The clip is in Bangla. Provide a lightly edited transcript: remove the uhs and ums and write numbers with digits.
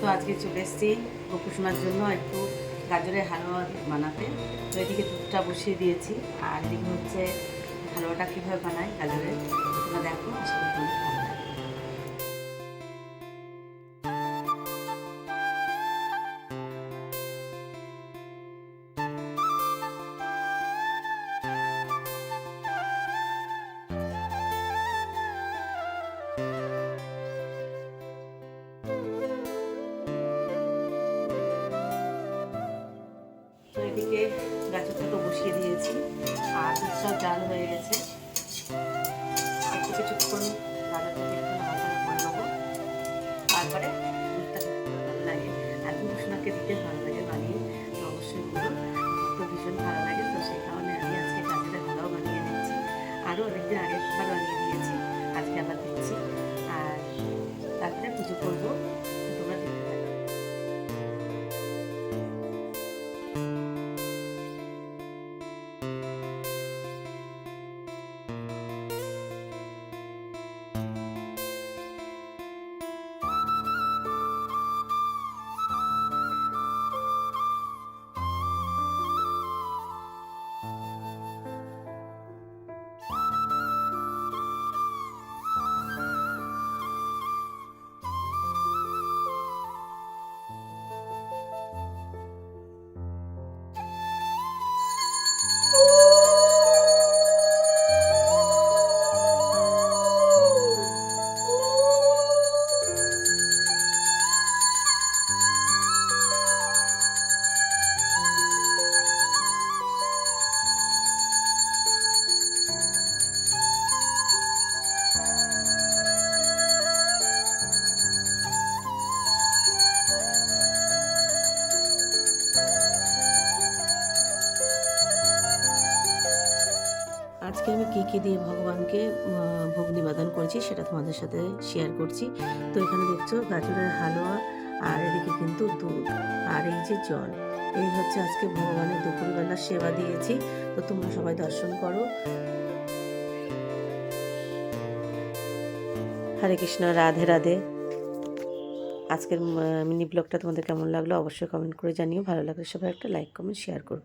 তো আজকে চলে এসেছি গোপুসোনার জন্য একটু গাজরের হালুয়া বানাতে। তো এদিকে দুধটা বসিয়ে দিয়েছি, আর এদিকে হচ্ছে হালুয়াটা কীভাবে বানায় গাজরের, তোমরা দেখো, আশা করি তোমাদের ভালো লাগবে। তো এদিকে গাজরটা তো বসিয়ে দিয়েছি, আর দুধটাও জাল হয়ে গেছে। আর কিছুক্ষণ গাজরটাকে একটু নাড়াচাড়া করে নেবো, তারপরে দুধটা ভালো লাগে। আর গোপুসোনাকে দিতে ভালো লাগে বানিয়ে, তো অবশ্যই বলুন, তো ভীষণ ভালো লাগে। তো সেই কারণে আমি আজকে গাজরের হালুয়া বানিয়ে দিচ্ছি। আরও অনেকদিন আগে একবার বানিয়ে দিয়েছি, আজকে আবার দিচ্ছি। আর তারপরে পুজো করবো, তোমরা দেখতে থাকো। আজকে আমি কী দিয়ে ভগবানকে ভোগ নিবেদন করেছি সেটা তোমাদের সাথে শেয়ার করছি। তো এখানে দেখছো গাজরের হালুয়া, আর এদিকে কিন্তু দুধ, আর এই যে জল, এই হচ্ছে আজকে ভগবানের দুপুরবেলা সেবা দিয়েছি। তো তোমরা সবাই দর্শন করো। হরে কৃষ্ণ, রাধে রাধে। আজকের মিনি ব্লগটা তোমাদের কেমন লাগলো অবশ্যই কমেন্ট করে জানিও। ভালো লাগলে সবাই একটা লাইক কমেন্ট শেয়ার করো।